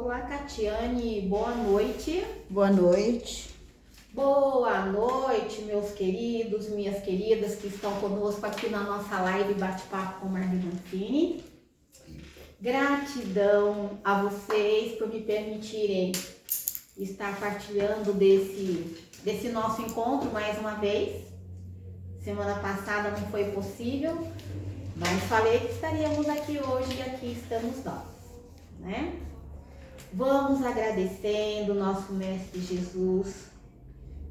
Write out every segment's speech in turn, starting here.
Olá, Catiane, boa noite. Boa noite. Boa noite, meus queridos, minhas queridas que estão conosco aqui na nossa live Bate-Papo com Marli Mancini. Gratidão a vocês por me permitirem estar partilhando desse nosso encontro mais uma vez. Semana passada não foi possível, mas falei que estaríamos aqui hoje e aqui estamos nós, né? Vamos agradecendo nosso Mestre Jesus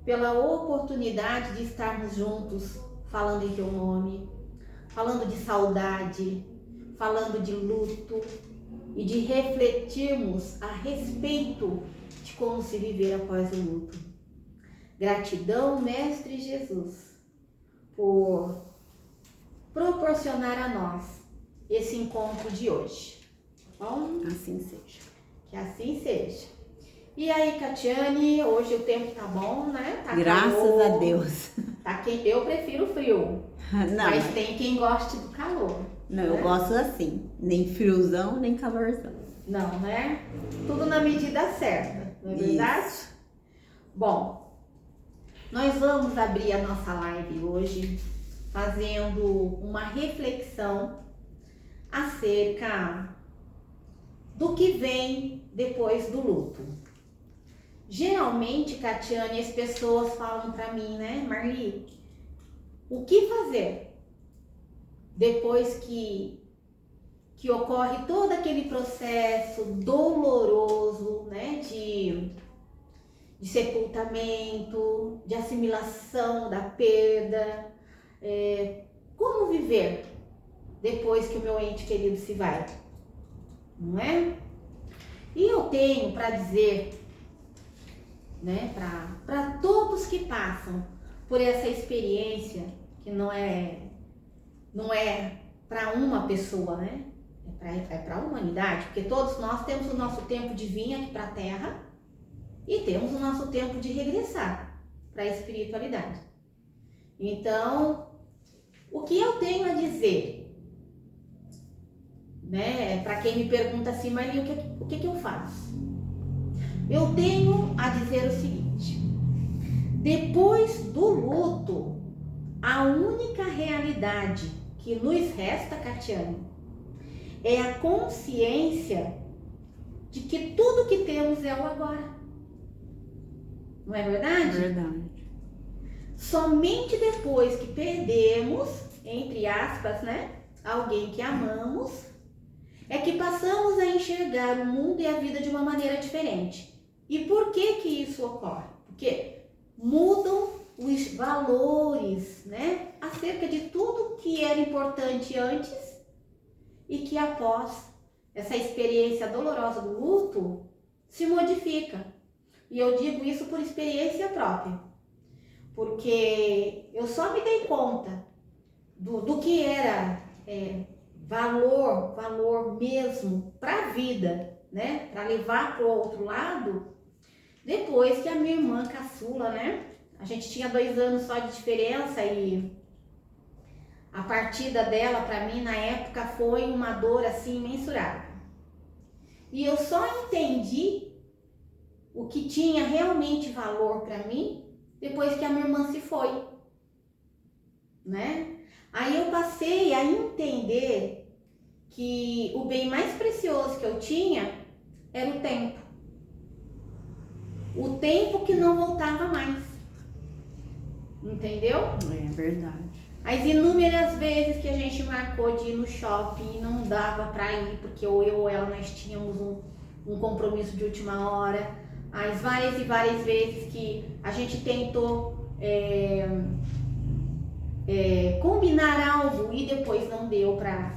pela oportunidade de estarmos juntos, falando em teu nome, falando de saudade, falando de luto e de refletirmos a respeito de como se viver após o luto. Gratidão, Mestre Jesus, por proporcionar a nós esse encontro de hoje. Bom, Assim seja. que assim seja. E aí, Catiane, hoje o tempo tá bom, né? Tá Graças calor, a Deus. Tá quente. Eu prefiro o frio, Não, mas tem quem goste do calor. não, né? eu gosto assim. Nem friozão, nem calorzão. Não, né? Tudo na medida certa, não é verdade? Isso. Bom, nós vamos abrir a nossa live hoje fazendo uma reflexão acerca do que vem depois do luto. Geralmente, Catiane, as pessoas falam pra mim, né, Marli, o que fazer depois que ocorre todo aquele processo doloroso, né, de sepultamento, de assimilação da perda, como viver depois que o meu ente querido se vai, não é? E eu tenho para dizer, né, para todos que passam por essa experiência, que não é para uma pessoa, né? É para a humanidade, porque todos nós temos o nosso tempo de vir aqui para a Terra e temos o nosso tempo de regressar para a espiritualidade. Então, o que eu tenho a dizer, né, para quem me pergunta assim, Marli, o que eu faço? Eu tenho a dizer o seguinte: depois do luto, a única realidade que nos resta, Catiane, é a consciência de que tudo que temos é o agora. Não é verdade? Verdade. Somente depois que perdemos, entre aspas, né, alguém que amamos, é que passamos a enxergar o mundo e a vida de uma maneira diferente. E por que isso ocorre? Porque mudam os valores, né, acerca de tudo que era importante antes e que após essa experiência dolorosa do luto se modifica. E eu digo isso por experiência própria, porque eu só me dei conta do que era valor mesmo para a vida, né, para levar para o outro lado, depois que a minha irmã caçula, né, a gente tinha 2 anos só de diferença e a partida dela para mim na época foi uma dor assim imensurável. E eu só entendi o que tinha realmente valor para mim depois que a minha irmã se foi, né? Aí eu passei a entender que o bem mais precioso que eu tinha era o tempo. O tempo que não voltava mais. Entendeu? É verdade. As inúmeras vezes que a gente marcou de ir no shopping e não dava pra ir, porque ou eu ou ela nós tínhamos um compromisso de última hora. As várias e várias vezes que a gente tentou combinar algo e depois não deu pra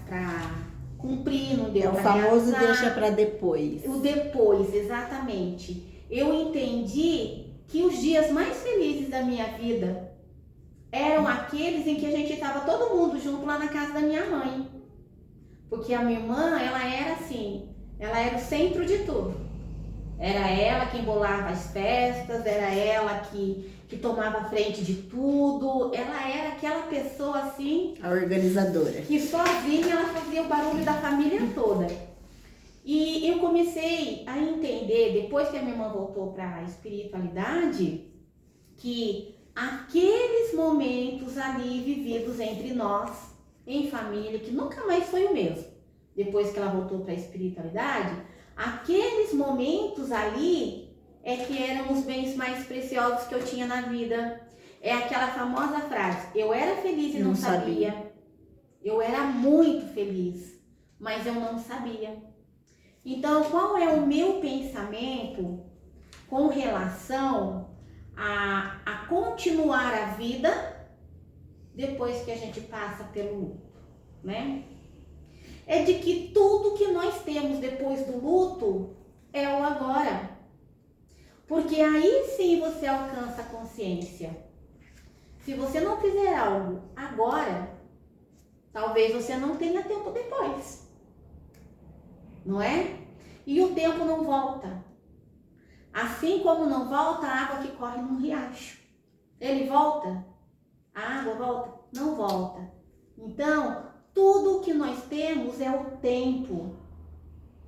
cumprir, não deu É o pra famoso realizar. deixa pra depois. O depois, exatamente. Eu entendi que os dias mais felizes da minha vida eram aqueles em que a gente estava todo mundo junto lá na casa da minha mãe. Porque a minha irmã, ela era assim, ela era o centro de tudo. Era ela quem bolava as festas, era ela que tomava a frente de tudo. Ela era aquela pessoa assim... A organizadora. que sozinha ela fazia o barulho da família toda. E eu comecei a entender, depois que a minha irmã voltou para a espiritualidade, que aqueles momentos ali vividos entre nós, em família, que nunca mais foi o mesmo, depois que ela voltou para a espiritualidade, aqueles momentos ali é que eram os bens mais preciosos que eu tinha na vida. É aquela famosa frase, eu era feliz e não sabia. Eu era muito feliz, mas eu não sabia. Então, qual é o meu pensamento com relação a continuar a vida depois que a gente passa pelo luto, né? É de que tudo que nós temos depois do luto é o agora. Porque aí sim você alcança a consciência. Se você não fizer algo agora, talvez você não tenha tempo depois. Não é? E o tempo não volta. Assim como não volta a água que corre num riacho. Ele volta? A água volta? Não volta. Então, tudo que nós temos é o tempo.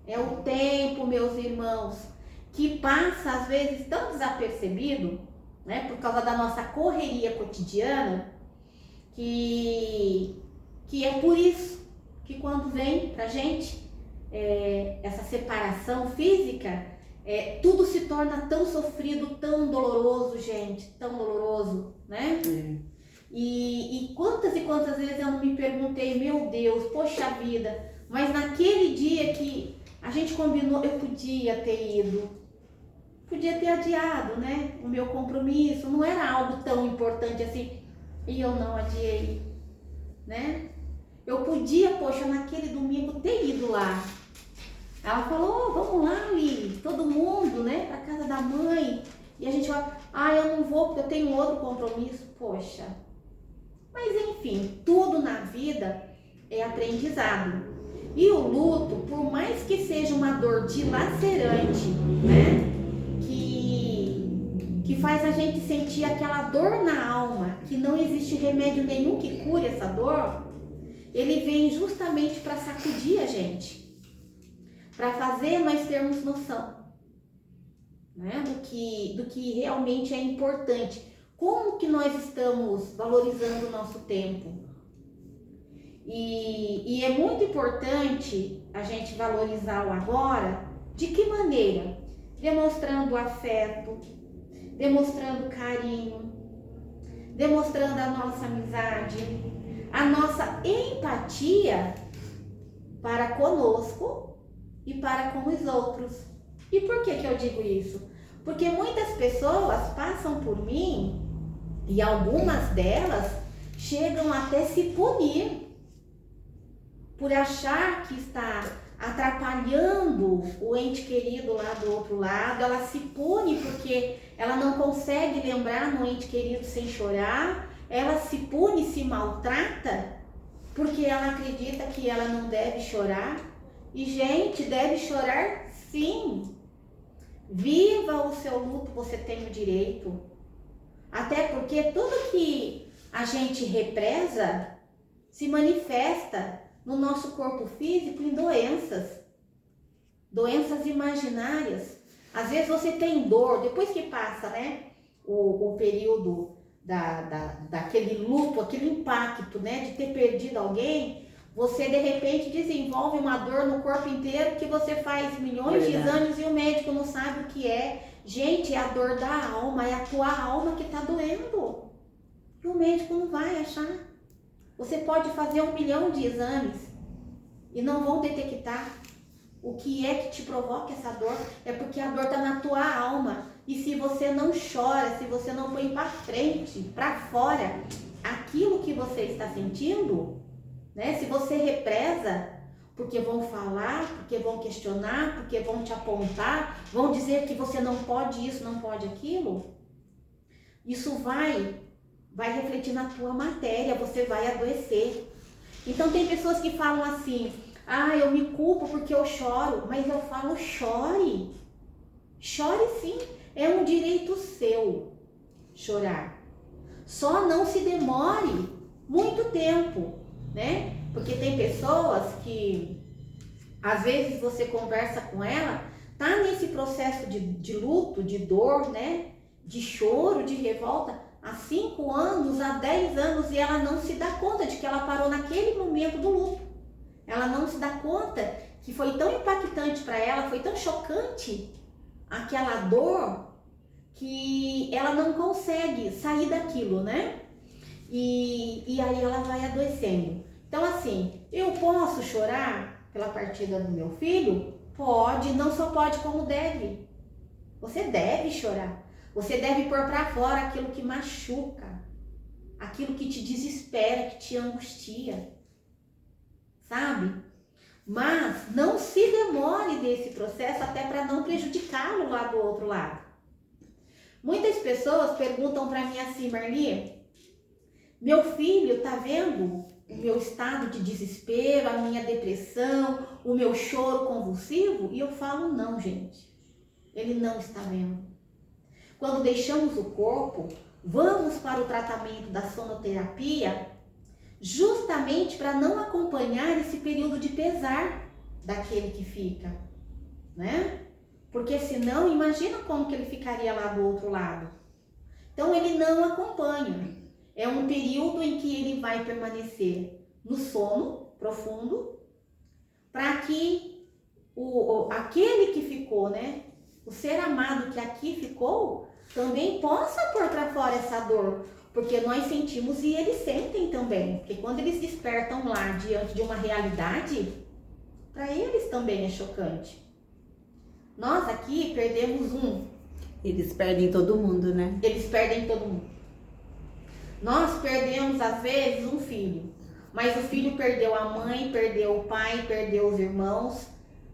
É o tempo, meus irmãos, que passa às vezes tão desapercebido, né, por causa da nossa correria cotidiana, que é por isso que quando vem pra gente essa separação física, tudo se torna tão sofrido, tão doloroso, gente, tão doloroso, né? E quantas vezes eu não me perguntei, meu Deus, poxa vida, mas naquele dia que a gente combinou, eu podia ter ido, podia ter adiado, né? O meu compromisso, não era algo tão importante assim, e eu não adiei, né? Eu podia, poxa, naquele domingo ter ido lá. Ela falou, vamos lá, Lili, todo mundo, né, pra casa da mãe. E a gente vai, eu não vou porque eu tenho outro compromisso. Poxa. Mas enfim, tudo na vida é aprendizado. E o luto, por mais que seja uma dor dilacerante, né, que faz a gente sentir aquela dor na alma, que não existe remédio nenhum que cure essa dor, ele vem justamente para sacudir a gente, para fazer nós termos noção, né, do que realmente é importante, como que nós estamos valorizando o nosso tempo. E é muito importante a gente valorizar o agora. De que maneira? Demonstrando afeto, demonstrando carinho, demonstrando a nossa amizade, a nossa empatia para conosco e para com os outros. E por que eu digo isso? Porque muitas pessoas passam por mim e algumas delas chegam até se punir por achar que está atrapalhando o ente querido lá do outro lado. Ela se pune porque ela não consegue lembrar no ente querido sem chorar. Ela se pune, se maltrata porque ela acredita que ela não deve chorar. E gente, deve chorar sim. Viva o seu luto, você tem o direito. Até porque tudo que a gente represa se manifesta no nosso corpo físico em doenças imaginárias. Às vezes você tem dor, depois que passa, né, o período daquele luto, aquele impacto, né, de ter perdido alguém, você de repente desenvolve uma dor no corpo inteiro que você faz milhões de exames e o médico não sabe o que é. Gente, é a dor da alma, é a tua alma que está doendo. E o médico não vai achar. Você pode fazer 1 milhão de exames e não vão detectar o que é que te provoca essa dor. É porque a dor está na tua alma. E se você não chora, se você não põe para frente, para fora, aquilo que você está sentindo, né? Se você represa, porque vão falar, porque vão questionar, porque vão te apontar, vão dizer que você não pode isso, não pode aquilo, isso vai refletir na tua matéria, você vai adoecer. Então tem pessoas que falam assim, eu me culpo porque eu choro, mas eu falo, chore. Chore sim, é um direito seu chorar. Só não se demore muito tempo, né? Porque tem pessoas que Às vezes você conversa com ela, tá nesse processo de luto, de dor, né? De choro, de revolta, há 5 anos, há 10 anos, e ela não se dá conta de que ela parou naquele momento do luto. Ela não se dá conta que foi tão impactante para ela, foi tão chocante aquela dor, que ela não consegue sair daquilo, né? E aí ela vai adoecendo. Então, assim, eu posso chorar pela partida do meu filho? Pode, não só pode, como deve. Você deve chorar. Você deve pôr para fora aquilo que machuca, aquilo que te desespera, que te angustia, sabe? Mas não se demore desse processo até para não prejudicá-lo lá do outro lado. Muitas pessoas perguntam para mim assim: Marli, meu filho tá vendo o meu estado de desespero, a minha depressão, o meu choro convulsivo? E eu falo: não, gente, ele não está vendo. Quando deixamos o corpo, vamos para o tratamento da sonoterapia, justamente para não acompanhar esse período de pesar daquele que fica, né? Porque senão, imagina como que ele ficaria lá do outro lado. Então ele não acompanha. É um período em que ele vai permanecer no sono profundo, para que aquele que ficou, né? O ser amado que aqui ficou, também possa pôr para fora essa dor. Porque nós sentimos e eles sentem também. Porque quando eles despertam lá diante de uma realidade, para eles também é chocante. Nós aqui perdemos um. Eles perdem todo mundo, né? Eles perdem todo mundo. Nós perdemos, às vezes, um filho. Mas o filho perdeu a mãe, perdeu o pai, perdeu os irmãos,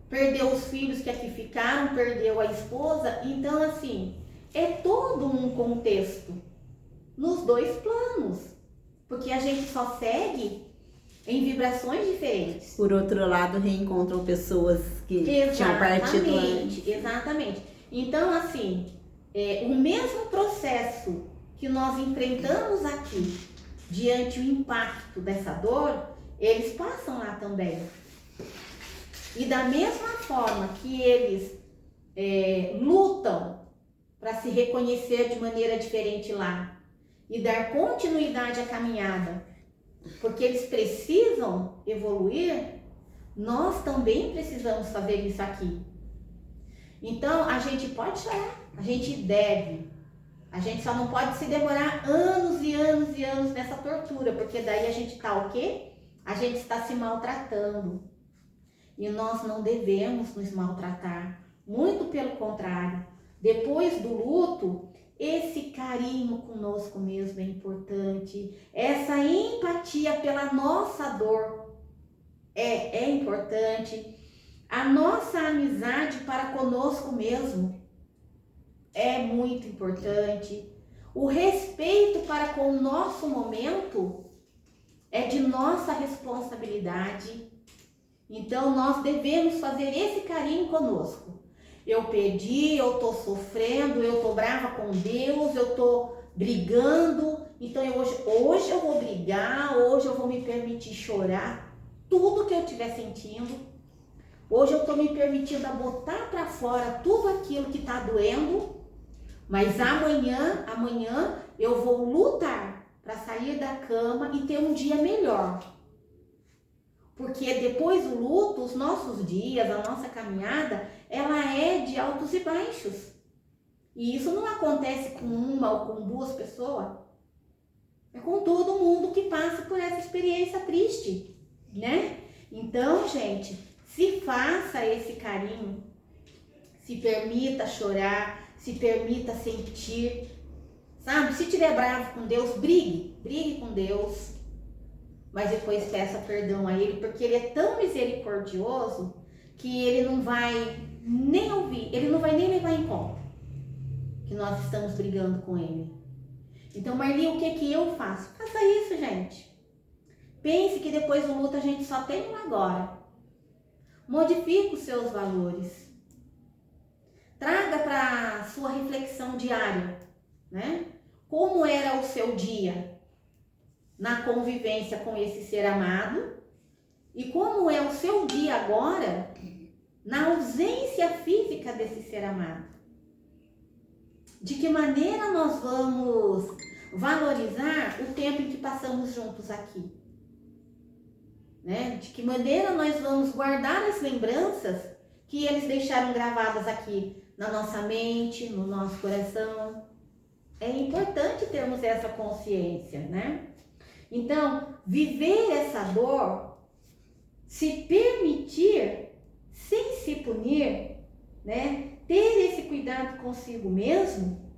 perdeu os filhos que aqui ficaram, perdeu a esposa. Então, assim, é todo um contexto nos dois planos. Porque a gente só segue em vibrações diferentes. Por outro lado, reencontram pessoas que tinham partido antes. Exatamente. Então, assim, o mesmo processo que nós enfrentamos aqui, diante do impacto dessa dor, eles passam lá também. E da mesma forma que eles lutam para se reconhecer de maneira diferente lá e dar continuidade à caminhada, porque eles precisam evoluir, nós também precisamos fazer isso aqui. Então, a gente pode chorar, a gente deve. A gente só não pode se demorar anos e anos e anos nessa tortura, porque daí a gente tá o quê? A gente está se maltratando. E nós não devemos nos maltratar. Muito pelo contrário. Depois do luto, esse carinho conosco mesmo é importante. Essa empatia pela nossa dor é importante. A nossa amizade para conosco mesmo é muito importante. O respeito para com o nosso momento é de nossa responsabilidade. Então nós devemos fazer esse carinho conosco. Eu perdi, eu tô sofrendo, eu tô brava com Deus, eu tô brigando. Então hoje eu vou brigar, hoje eu vou me permitir chorar tudo que eu estiver sentindo. Hoje eu tô me permitindo botar para fora tudo aquilo que tá doendo. Mas amanhã eu vou lutar para sair da cama e ter um dia melhor. Porque depois do luto, os nossos dias, a nossa caminhada, ela é de altos e baixos. E isso não acontece com uma ou com duas pessoas. É com todo mundo que passa por essa experiência triste, né? Então, gente, se faça esse carinho, se permita chorar, se permita sentir, sabe? Se tiver bravo com Deus, brigue com Deus, mas depois peça perdão a Ele, porque Ele é tão misericordioso que Ele não vai nem ouvir, Ele não vai nem levar em conta que nós estamos brigando com Ele. Então, Marli, o que eu faço? Faça isso, gente. Pense que depois do luto a gente só tem um agora. Modifique os seus valores. Traga para a sua reflexão diária, né? Como era o seu dia na convivência com esse ser amado E como é o seu dia agora, na ausência física desse ser amado? De que maneira nós vamos valorizar o tempo em que passamos juntos aqui? Né? De que maneira nós vamos guardar as lembranças que eles deixaram gravadas aqui na nossa mente, no nosso coração? É importante termos essa consciência, né? Então, viver essa dor, se permitir, sem se punir, né? Ter esse cuidado consigo mesmo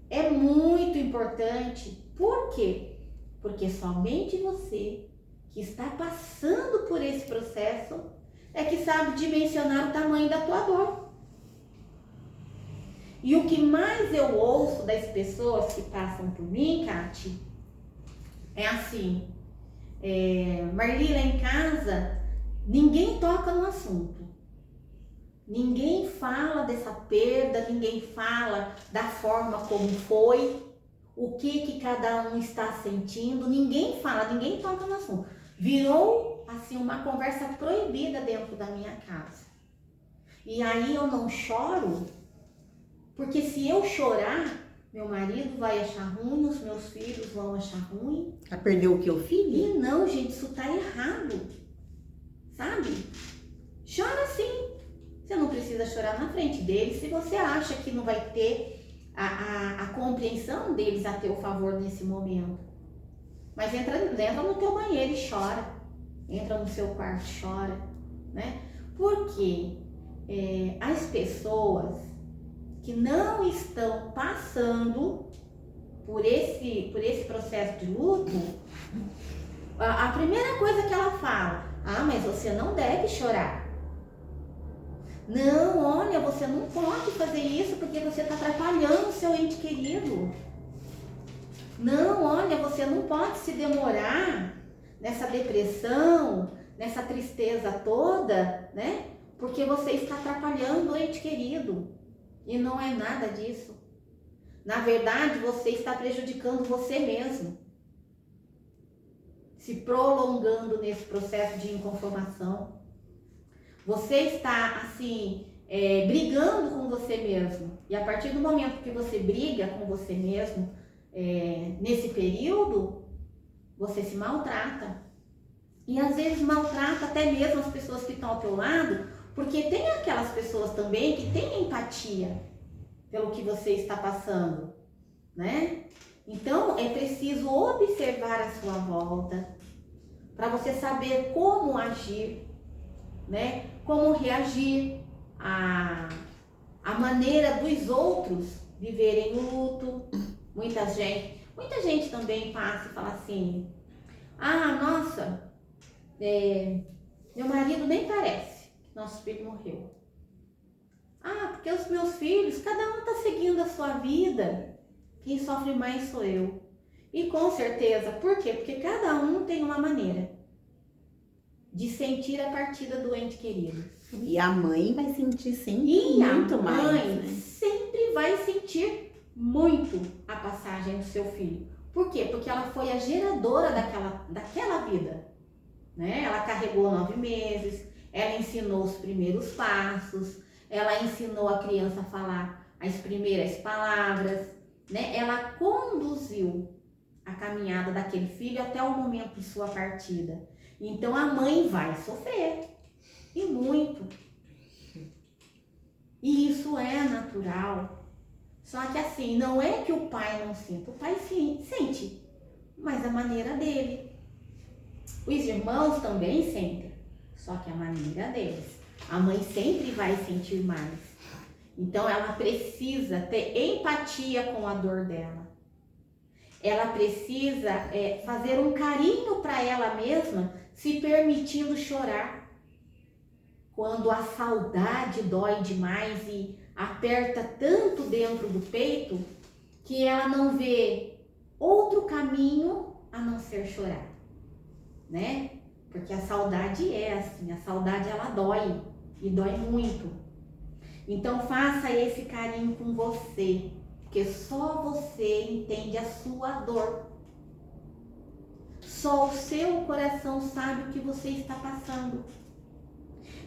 é muito importante. Por quê? Porque somente você que está passando por esse processo é que sabe dimensionar o tamanho da tua dor. E o que mais eu ouço das pessoas que passam por mim, Kati, é assim, Marli, lá em casa, ninguém toca no assunto. Ninguém fala dessa perda, ninguém fala da forma como foi, o que cada um está sentindo, ninguém fala, ninguém toca no assunto. Virou, assim, uma conversa proibida dentro da minha casa. E aí eu não choro, porque se eu chorar, meu marido vai achar ruim, os meus filhos vão achar ruim. Vai perder o que eu fiz? E não, gente, isso tá errado, sabe? Chora sim. Você não precisa chorar na frente deles se você acha que não vai ter a compreensão deles a teu favor nesse momento. Mas entra no teu banheiro e chora. Entra no seu quarto e chora, né? Porque as pessoas que não estão passando por esse processo de luto, a primeira coisa que ela fala, mas você não deve chorar. Não, olha, você não pode fazer isso porque você está atrapalhando o seu ente querido. Não, olha, você não pode se demorar nessa depressão, nessa tristeza toda, né? Porque você está atrapalhando o ente querido. E não é nada disso. Na verdade, você está prejudicando você mesmo. Se prolongando nesse processo de inconformação. Você está, assim, brigando com você mesmo. E a partir do momento que você briga com você mesmo, nesse período, você se maltrata. E às vezes maltrata até mesmo as pessoas que estão ao teu lado, porque tem aquelas pessoas também que têm empatia pelo que você está passando, né? Então, é preciso observar a sua volta para você saber como agir, né? Como reagir à maneira dos outros viverem o luto. Muita gente também passa e fala assim, nossa, meu marido nem parece que nosso filho morreu. Porque os meus filhos, cada um está seguindo a sua vida, quem sofre mais sou eu. E com certeza, por quê? Porque cada um tem uma maneira de sentir a partida do ente querido. E a mãe vai sentir sempre muito mais. E a mãe sempre vai sentir muito a passagem do seu filho. Por quê? Porque ela foi a geradora daquela vida. Né? Ela carregou 9 meses, ela ensinou os primeiros passos, ela ensinou a criança a falar as primeiras palavras, né? Ela conduziu a caminhada daquele filho até o momento de sua partida. Então a mãe vai sofrer, e muito. E isso é natural. Só que assim, não é que o pai não sinta, o pai sim, sente, mas a maneira dele. Os irmãos também sentem, só que a maneira deles. A mãe sempre vai sentir mais. Então ela precisa ter empatia com a dor dela. Ela precisa fazer um carinho para ela mesma, se permitindo chorar. Quando a saudade dói demais e aperta tanto dentro do peito, que ela não vê outro caminho a não ser chorar, né? Porque a saudade é assim, a saudade ela dói, e dói muito. Então faça esse carinho com você, porque só você entende a sua dor. Só o seu coração sabe o que você está passando.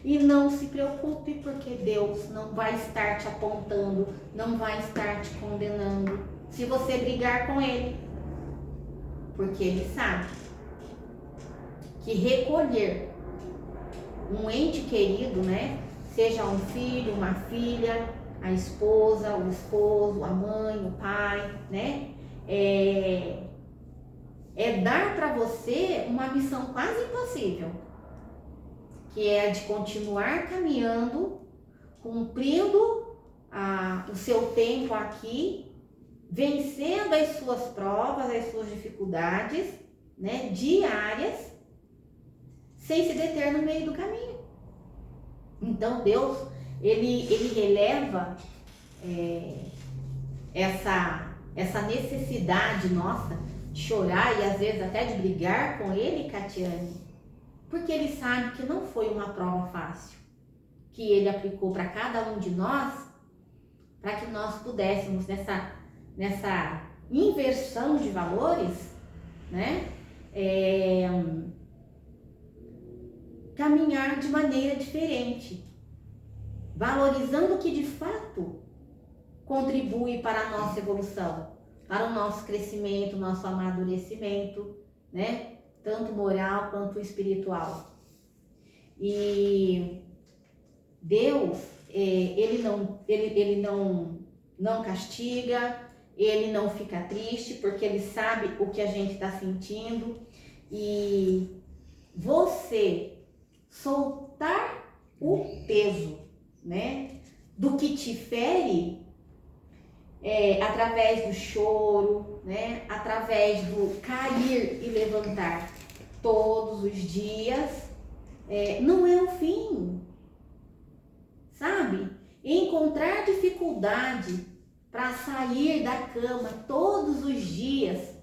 E não se preocupe, porque Deus não vai estar te apontando, não vai estar te condenando se você brigar com Ele. Porque Ele sabe que recolher um ente querido, né? Seja um filho, uma filha, a esposa, o esposo, a mãe, o pai, né? É dar para você uma missão quase impossível, que é a de continuar caminhando, cumprindo o seu tempo aqui, vencendo as suas provas, as suas dificuldades, né, diárias, sem se deter no meio do caminho. Então Deus, ele releva essa necessidade nossa de chorar e às vezes até de brigar com Ele, Catiane, porque Ele sabe que não foi uma prova fácil que Ele aplicou para cada um de nós, para que nós pudéssemos nessa inversão de valores, né, caminhar de maneira diferente, valorizando o que de fato contribui para a nossa evolução, para o nosso crescimento, nosso amadurecimento, né? Tanto moral quanto espiritual. E Deus, ele não castiga, Ele não fica triste, porque Ele sabe o que a gente está sentindo. E você soltar o peso, né, do que te fere, através do choro, né, através do cair e levantar todos os dias, não é o fim, sabe? Encontrar dificuldade para sair da cama todos os dias,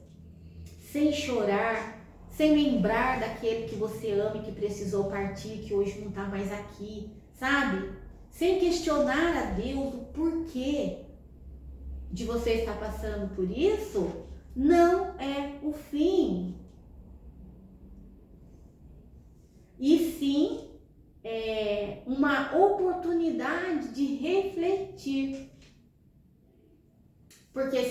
sem chorar, sem lembrar daquele que você ama e que precisou partir, que hoje não está mais aqui, sabe? Sem questionar a Deus o porquê de você estar passando por isso, não é o fim. E sim, uma oportunidade de refletir. Porque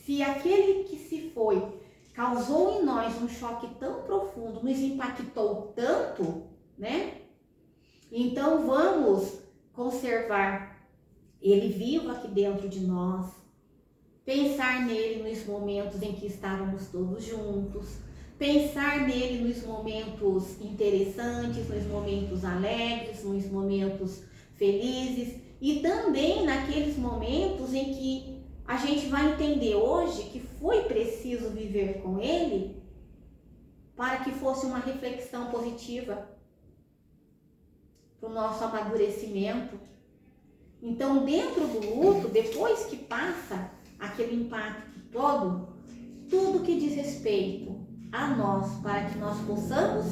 se aquele que se foi causou em nós um choque tão profundo, nos impactou tanto, né? Então vamos conservar ele vivo aqui dentro de nós, pensar nele nos momentos em que estávamos todos juntos, pensar nele nos momentos interessantes, nos momentos alegres, nos momentos felizes e também naqueles momentos em que a gente vai entender hoje que foi preciso viver com ele para que fosse uma reflexão positiva para o nosso amadurecimento. Então, dentro do luto, depois que passa aquele impacto todo, tudo que diz respeito a nós, para que nós possamos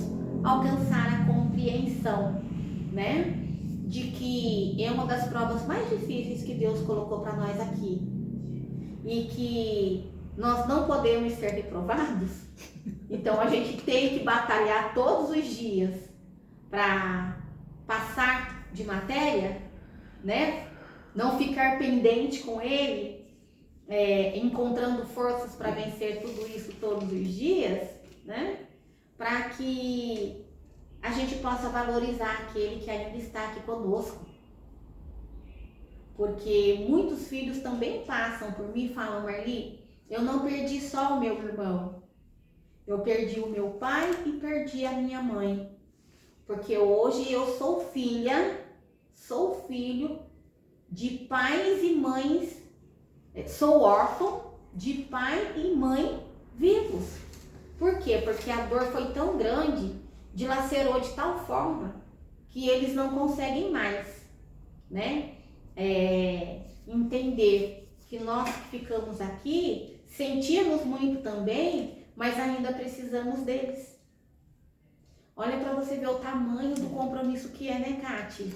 alcançar a compreensão, né, de que é uma das provas mais difíceis que Deus colocou para nós aqui e que nós não podemos ser reprovados. Então, a gente tem que batalhar todos os dias para passar de matéria, né? Não ficar pendente com ele, encontrando forças para vencer tudo isso todos os dias, né? Para que a gente possa valorizar aquele que ainda está aqui conosco. Porque muitos filhos também passam por mim e falam: Marli, eu não perdi só o meu irmão, eu perdi o meu pai e perdi a minha mãe. Porque hoje eu sou filho de pais e mães, sou órfão de pai e mãe vivos. Por quê? Porque a dor foi tão grande, dilacerou de tal forma que eles não conseguem mais, né? Entender que nós que ficamos aqui sentimos muito também, mas ainda precisamos deles. Olha para você ver o tamanho do compromisso que é, né, Cati?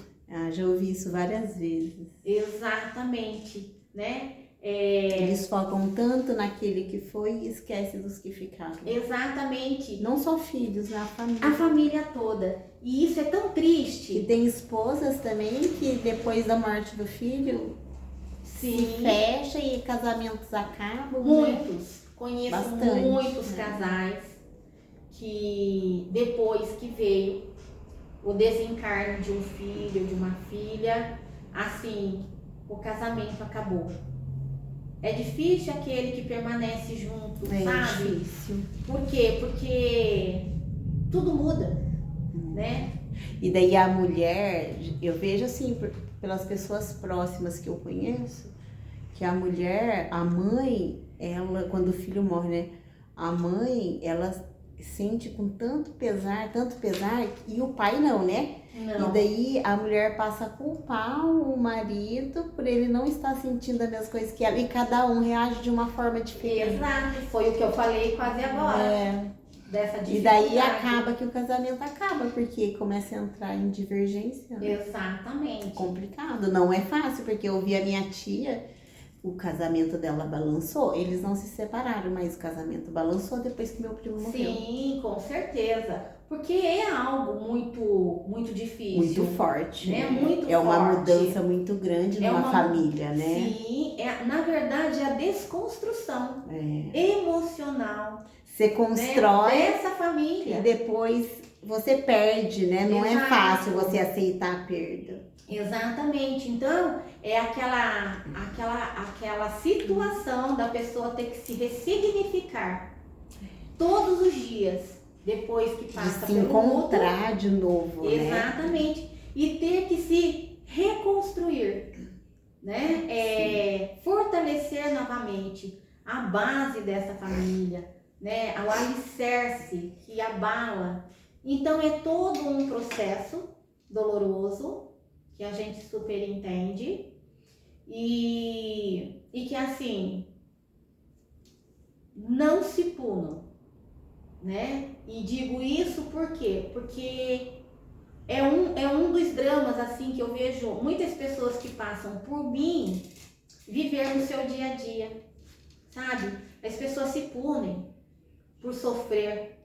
Já ouvi isso várias vezes. Exatamente, né? Eles focam tanto naquele que foi e esquecem dos que ficaram. Exatamente. Não só filhos, né? A família. A família toda. E isso é tão triste. E tem esposas também que depois da morte do filho Sim. se fecha e casamentos acabam. Muitos. Né? Conheço Bastante, muitos né? casais que depois que veio o desencarne de um filho, de uma filha, assim, o casamento acabou. É difícil aquele que permanece junto, sabe? Difícil. Por quê? Porque tudo muda, né? E daí a mulher, eu vejo assim, pelas pessoas próximas que eu conheço, que a mulher, a mãe, ela, quando o filho morre, né? A mãe, ela sente com tanto pesar, e o pai não, né? Não. E daí a mulher passa a culpar o marido por ele não estar sentindo as mesmas coisas que ela, e cada um reage de uma forma diferente. Exato, foi o que eu falei quase agora. Dessa E dificuldade. daí acaba que o casamento acaba, porque começa a entrar em divergência. Né? Exatamente. Complicado, não é fácil, porque eu vi a minha tia, o casamento dela balançou, eles não se separaram, mas o casamento balançou depois que meu primo morreu. Sim, com certeza. Porque é algo muito difícil. Muito forte. Né? Né? Muito é uma forte. mudança muito grande numa família, né? Sim, na verdade é a desconstrução emocional. Você constrói, né? Dessa família. E depois você perde, né? Não Exato. é fácil você aceitar a perda. Exatamente. Então, é aquela situação da pessoa ter que se ressignificar todos os dias, depois que passa de se pelo encontrar luto. de novo, Exatamente. Né? E ter que se reconstruir, né? Fortalecer novamente a base dessa família, né? O alicerce que abala. Então, é todo um processo doloroso, que a gente super entende, e que assim, não se punam, né? E digo isso por quê? Porque é um dos dramas assim que eu vejo muitas pessoas que passam por mim viver no seu dia a dia, sabe? As pessoas se punem por sofrer,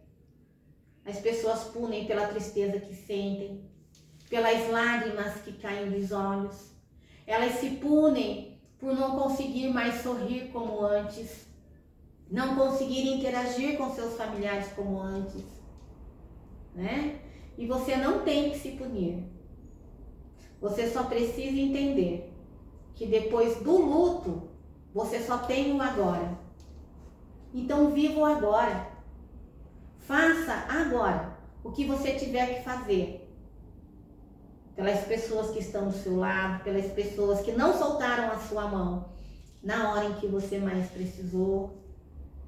as pessoas punem pela tristeza que sentem, pelas lágrimas que caem dos olhos. Elas se punem por não conseguir mais sorrir como antes, não conseguir interagir com seus familiares como antes, né? E você não tem que se punir. Você só precisa entender que depois do luto, você só tem o agora. Então viva o agora. Faça agora o que você tiver que fazer. Pelas pessoas que estão do seu lado, pelas pessoas que não soltaram a sua mão na hora em que você mais precisou,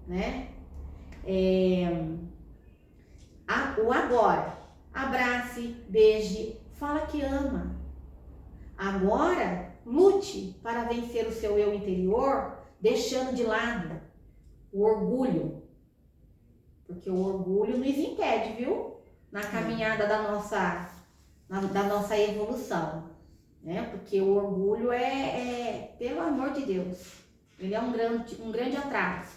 né? O agora. Abrace, beije, fala que ama. Agora, lute para vencer o seu eu interior, deixando de lado o orgulho. Porque o orgulho nos impede, viu? Na caminhada da nossa evolução, né? Porque o orgulho pelo amor de Deus, ele é um grande atraso,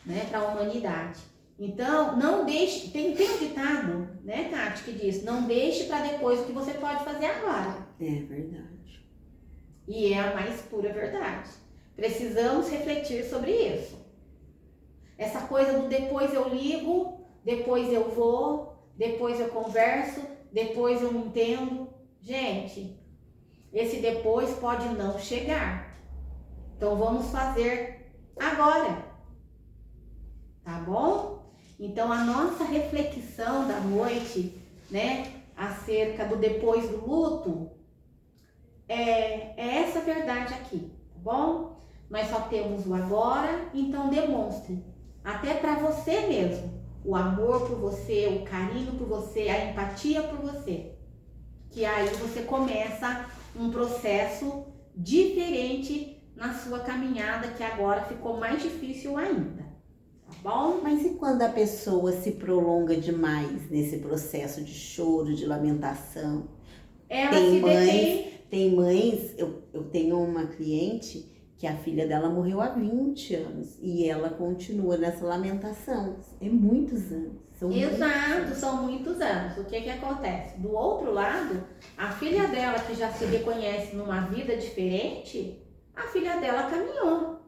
né, para a humanidade. Então, não deixe, tem um ditado, né, Tati, que diz, não deixe para depois o que você pode fazer agora. É verdade. E é a mais pura verdade. Precisamos refletir sobre isso. Essa coisa do depois eu ligo, depois eu vou, depois eu converso, depois eu entendo. Gente, esse depois pode não chegar. Então vamos fazer agora. Tá bom? Então a nossa reflexão da noite, né, acerca do depois do luto, é essa verdade aqui, tá bom? Nós só temos o agora, então demonstre, até para você mesmo, o amor por você, o carinho por você, a empatia por você. Que aí você começa um processo diferente na sua caminhada, que agora ficou mais difícil ainda, tá bom? Mas e quando a pessoa se prolonga demais nesse processo de choro, de lamentação? Ela tem Tem mães, eu tenho uma cliente que a filha dela morreu há 20 anos e ela continua nessa lamentação. É muitos anos. Exato, são muitos anos. O que acontece? Do outro lado, a filha dela, que já se reconhece numa vida diferente, a filha dela caminhou,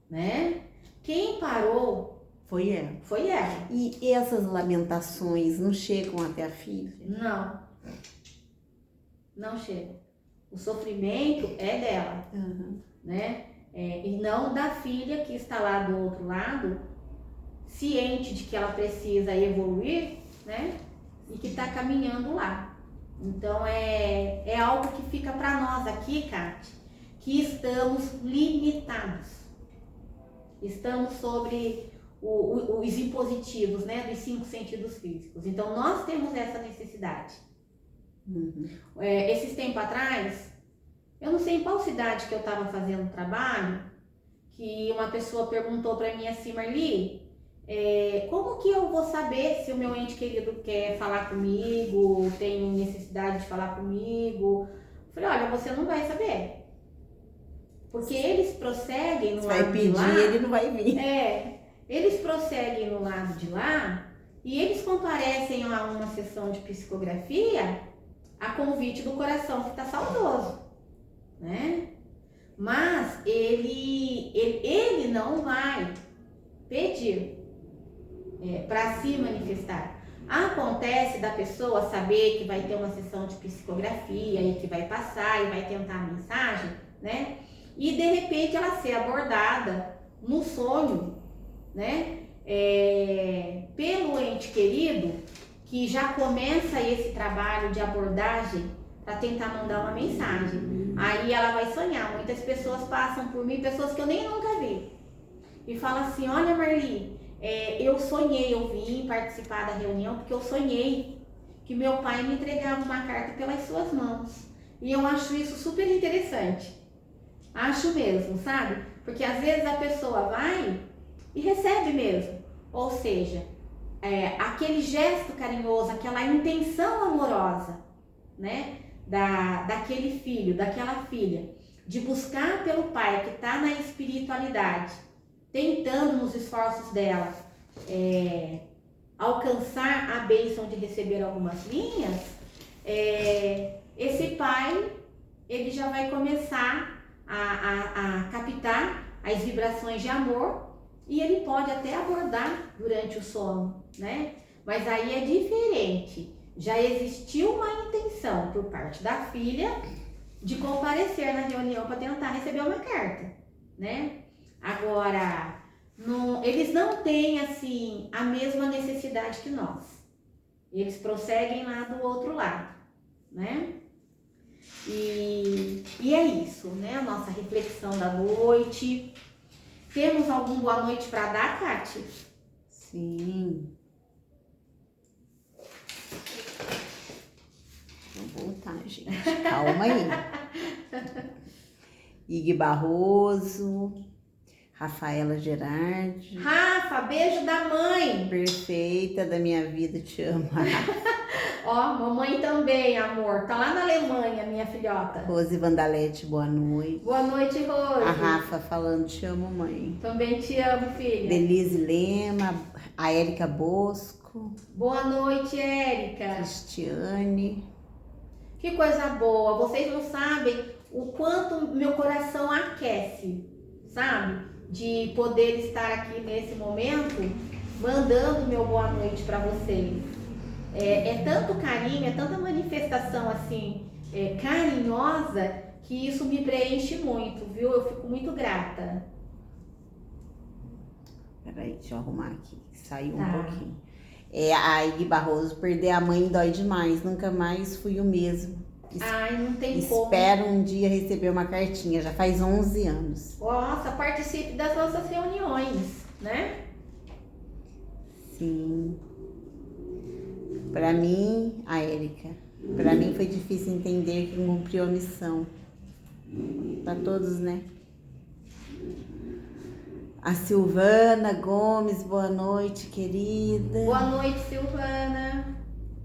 né? Quem parou foi ela. Foi ela. E essas lamentações não chegam até a filha? Não. Não chega. O sofrimento é dela, né? E não da filha que está lá do outro lado, ciente de que ela precisa evoluir, né? E que está caminhando lá. Então é algo que fica para nós aqui, Kátia, que estamos limitados. Estamos sobre os impositivos, né? Dos 5 sentidos físicos. Então nós temos essa necessidade. Esses tempos atrás, eu não sei em qual cidade que eu estava fazendo trabalho, que uma pessoa perguntou para mim assim, Marli, como que eu vou saber se o meu ente querido quer falar comigo, tem necessidade de falar comigo? Eu falei, olha, você não vai saber. Porque eles prosseguem no lado de lá. Vai pedir, ele não vai vir. Eles prosseguem no lado de lá e eles comparecem a uma sessão de psicografia a convite do coração que está saudoso, né? Mas ele não vai pedir para se manifestar. Acontece da pessoa saber que vai ter uma sessão de psicografia e que vai passar e vai tentar a mensagem, né? E de repente ela ser abordada no sonho, né? Pelo ente querido, que já começa esse trabalho de abordagem para tentar mandar uma mensagem. Aí ela vai sonhar. Muitas pessoas passam por mim, pessoas que eu nem nunca vi, e falam assim, olha Marli, eu sonhei, eu vim participar da reunião porque eu sonhei que meu pai me entregava uma carta pelas suas mãos. E eu acho isso super interessante. Acho mesmo, sabe? Porque às vezes a pessoa vai e recebe mesmo. Ou seja, aquele gesto carinhoso, aquela intenção amorosa, né? Daquele filho, daquela filha, de buscar pelo pai que está na espiritualidade, tentando nos esforços dela alcançar a bênção de receber algumas linhas, esse pai, ele já vai começar a captar as vibrações de amor e ele pode até abordar durante o sono, né? Mas aí é diferente. Já existiu uma intenção por parte da filha de comparecer na reunião para tentar receber uma carta, né? Agora, eles não têm assim a mesma necessidade que nós. Eles prosseguem lá do outro lado, né? E é isso, né? A nossa reflexão da noite. Temos algum boa noite para dar, Kátia? Sim. Vou voltar, gente. Calma aí. Ig Barroso, Rafaela Gerardi. Rafa, beijo da mãe. Perfeita da minha vida, te amo. Ó, mamãe também, amor. Tá lá na Alemanha, minha filhota. Rose Vandalete, boa noite. Boa noite, Rose. A Rafa falando, te amo, mãe. Também te amo, filha. Denise Lema, a Érica Bosco. Boa noite, Érica. Cristiane. Que coisa boa. Vocês não sabem o quanto meu coração aquece, sabe? De poder estar aqui nesse momento, mandando meu boa noite para vocês. É tanto carinho, é tanta manifestação assim, carinhosa, que isso me preenche muito, viu? Eu fico muito grata. Peraí, deixa eu arrumar aqui, saiu um pouquinho. A Ig Barroso, perder a mãe dói demais, nunca mais fui o mesmo. Ai, não tem como. Espero um dia receber uma cartinha, já faz 11 anos. Nossa, participe das nossas reuniões, né? Sim. Pra mim, a Érica, pra mim foi difícil entender que cumpriu a missão. Pra todos, né? A Silvana Gomes, boa noite, querida. Boa noite, Silvana.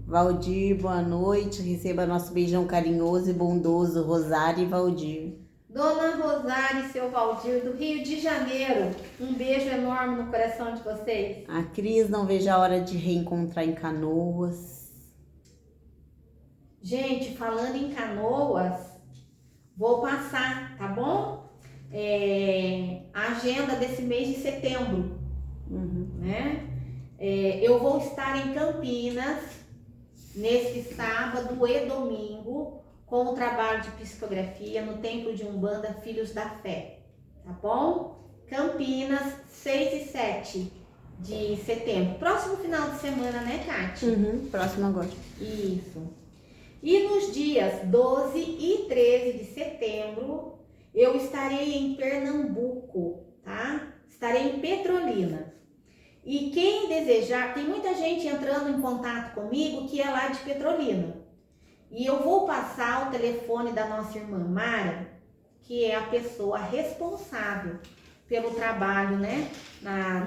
Valdir, boa noite. Receba nosso beijão carinhoso e bondoso, Rosário e Valdir. Dona Rosário e seu Valdir, do Rio de Janeiro. Um beijo enorme no coração de vocês. A Cris, não vejo a hora de reencontrar em Canoas. Gente, falando em Canoas, vou passar, tá bom? A agenda desse mês de setembro, né? Eu vou estar em Campinas nesse sábado e domingo com o trabalho de psicografia no Templo de Umbanda Filhos da Fé, tá bom? Campinas, 6 e 7 de setembro. Próximo final de semana, né, Kátia? Próximo agora. Isso. E nos dias 12 e 13 de setembro, eu estarei em Pernambuco, tá? Estarei em Petrolina. E quem desejar, tem muita gente entrando em contato comigo que é lá de Petrolina. E eu vou passar o telefone da nossa irmã Mara, que é a pessoa responsável pelo trabalho, né,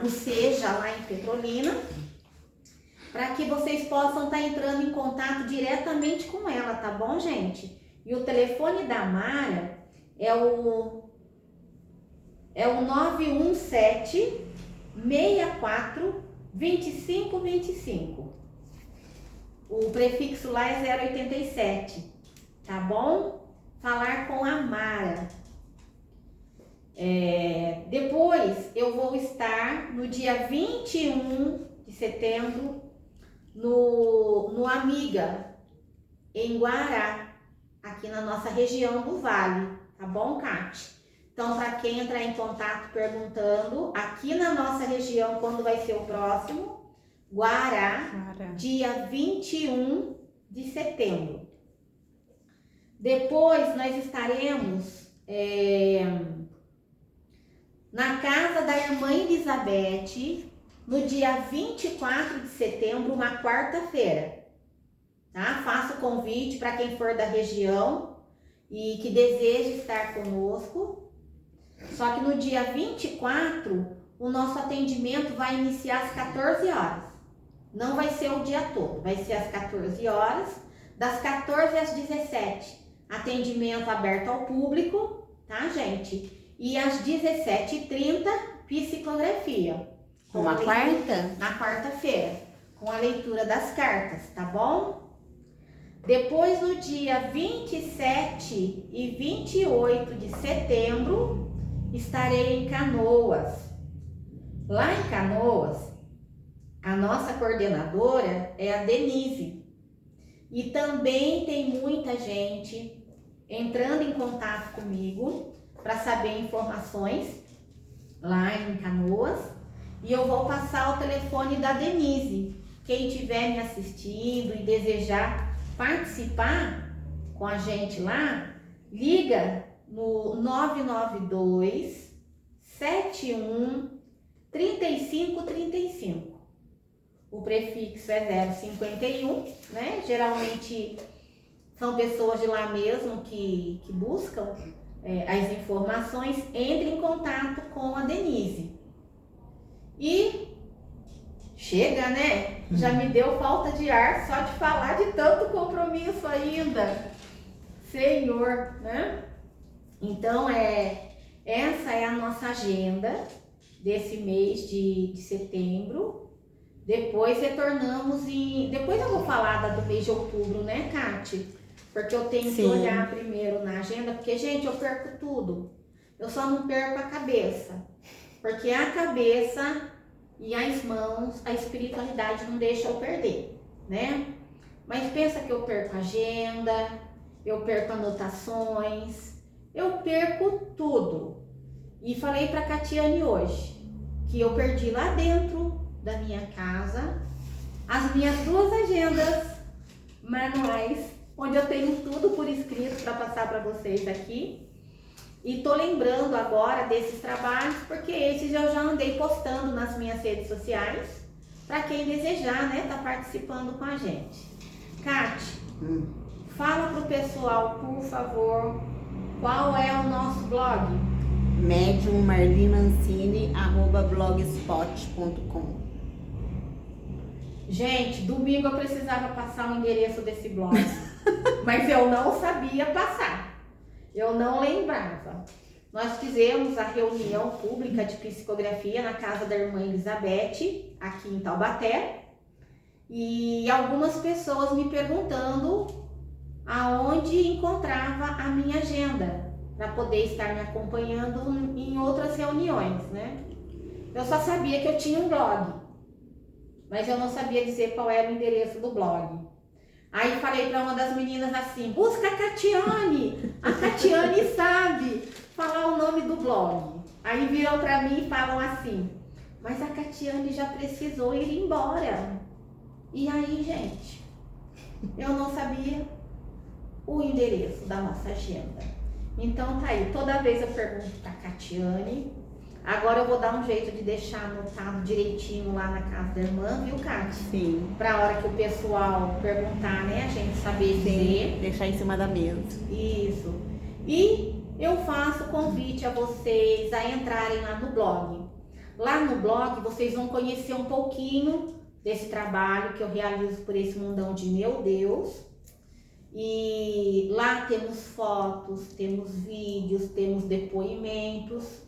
no SEJA lá em Petrolina, para que vocês possam estar entrando em contato diretamente com ela, tá bom, gente? E o telefone da Mara é o 917 64 25 25. O prefixo lá é 087, tá bom? Falar com a Mara. Depois eu vou estar no dia 21 de setembro no Amiga, em Guará, aqui na nossa região do Vale, tá bom, Kátia? Então, para quem entrar em contato perguntando, aqui na nossa região, quando vai ser o próximo, Guará, dia 21 de setembro. Depois nós estaremos na casa da irmã Elizabeth, no dia 24 de setembro, uma quarta-feira. Tá? Faço o convite para quem for da região e que deseja estar conosco. Só que no dia 24, o nosso atendimento vai iniciar às 14 horas. Não vai ser o dia todo, vai ser às 14 horas, das 14 às 17. Atendimento aberto ao público, tá, gente? E às 17h30, psicografia. Uma quarta? Na quarta-feira, com a leitura das cartas, tá bom? Depois, no dia 27 e 28 de setembro, estarei em Canoas. Lá em Canoas, a nossa coordenadora é a Denise. E também tem muita gente entrando em contato comigo para saber informações lá em Canoas. E eu vou passar o telefone da Denise. Quem estiver me assistindo e desejar participar com a gente lá, liga no 992 71 35 35. O prefixo é 051, né? Geralmente são pessoas de lá mesmo que buscam as informações. Entre em contato com a Denise. E chega, né? Já me deu falta de ar só de falar de tanto compromisso ainda. Senhor, né? Então, essa é a nossa agenda desse mês de setembro. Depois retornamos Depois eu vou falar do mês de outubro, né, Kátia? Porque eu tenho que olhar primeiro na agenda, porque, gente, eu perco tudo. Eu só não perco a cabeça. Porque a cabeça e as mãos, a espiritualidade não deixa eu perder, né? Mas pensa que eu perco agenda, eu perco anotações, eu perco tudo. E falei pra Catiane hoje que eu perdi lá dentro da minha casa as minhas 2 agendas manuais, onde eu tenho tudo por escrito para passar para vocês aqui. E tô lembrando agora desses trabalhos, porque esses eu já andei postando nas minhas redes sociais, para quem desejar, né, tá participando com a gente. Kátia, fala pro pessoal, por favor, qual é o nosso blog? mediummarlinancini@blogspot.com. Gente, domingo eu precisava passar o endereço desse blog, mas eu não sabia passar. Eu não lembrava. Nós fizemos a reunião pública de psicografia na casa da irmã Elizabeth, aqui em Taubaté, e algumas pessoas me perguntando aonde encontrava a minha agenda para poder estar me acompanhando em outras reuniões, né? Eu só sabia que eu tinha um blog, mas eu não sabia dizer qual era o endereço do blog. Aí falei para uma das meninas assim, busca a Catiane sabe falar o nome do blog. Aí viram para mim e falam assim, mas a Catiane já precisou ir embora. E aí, gente, eu não sabia o endereço da nossa agenda. Então tá aí, toda vez eu pergunto pra Catiane. Agora eu vou dar um jeito de deixar anotado direitinho lá na casa da irmã, viu, Cati? Sim. Pra hora que o pessoal perguntar, né, a gente saber dizer. Sim, deixar em cima da mesa. Isso. E eu faço convite a vocês a entrarem lá no blog. Lá no blog vocês vão conhecer um pouquinho desse trabalho que eu realizo por esse mundão de meu Deus. E lá temos fotos, temos vídeos, temos depoimentos,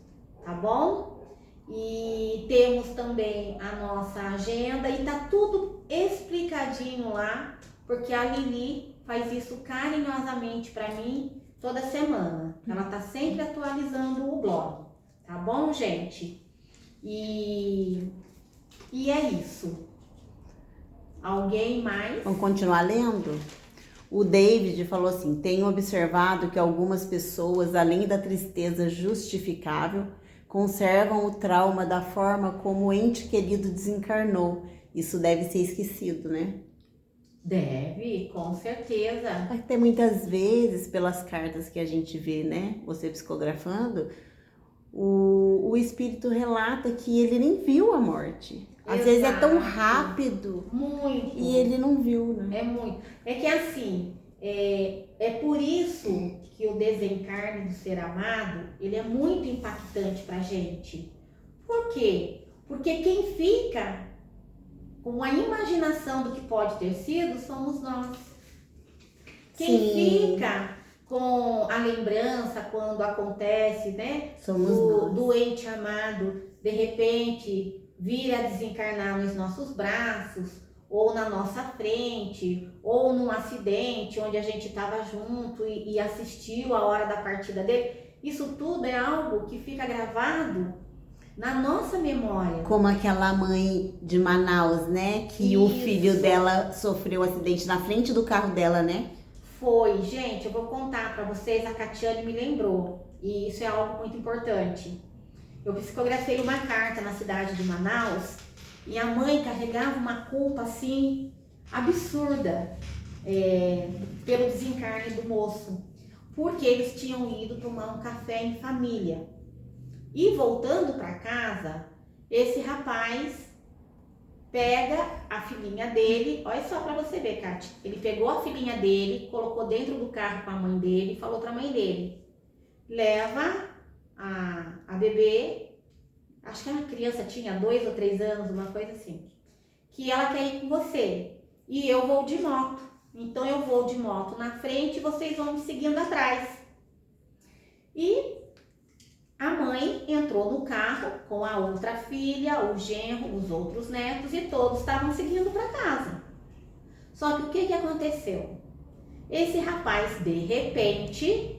tá bom? E temos também a nossa agenda e tá tudo explicadinho lá, porque a Lili faz isso carinhosamente para mim toda semana. Ela tá sempre atualizando o blog, tá bom, gente? E é isso. Alguém mais? Vamos continuar lendo? O David falou assim, tenho observado que algumas pessoas, além da tristeza justificável, conservam o trauma da forma como o ente querido desencarnou. Isso deve ser esquecido, né? Deve, com certeza. Até muitas vezes, pelas cartas que a gente vê, né? Você psicografando, o espírito relata que ele nem viu a morte. Às vezes é tão rápido. Muito. E ele não viu, né? É muito. É que assim, é por isso que o desencarne do ser amado, ele é muito impactante pra gente. Por quê? Porque quem fica com a imaginação do que pode ter sido somos nós. Quem fica com a lembrança quando acontece, né? Somos nós. Do ente amado, de repente vir a desencarnar nos nossos braços, ou na nossa frente, ou num acidente onde a gente estava junto e assistiu a hora da partida dele. Isso tudo é algo que fica gravado na nossa memória. Como aquela mãe de Manaus, né? Que o filho dela sofreu um acidente na frente do carro dela, né? Foi, gente, eu vou contar para vocês, a Catiane me lembrou, e isso é algo muito importante. Eu psicografei uma carta na cidade de Manaus e a mãe carregava uma culpa assim absurda pelo desencarne do moço, porque eles tinham ido tomar um café em família. E voltando para casa, esse rapaz pega a filhinha dele, olha só para você ver, Kátia, ele pegou a filhinha dele, colocou dentro do carro com a mãe dele e falou para a mãe dele, leva a bebê, acho que a criança tinha 2 ou 3 anos, uma coisa assim, que ela quer ir com você e eu vou de moto, então eu vou de moto na frente e vocês vão me seguindo atrás. E a mãe entrou no carro com a outra filha, o genro, os outros netos e todos estavam seguindo para casa. Só que o que aconteceu? Esse rapaz, de repente,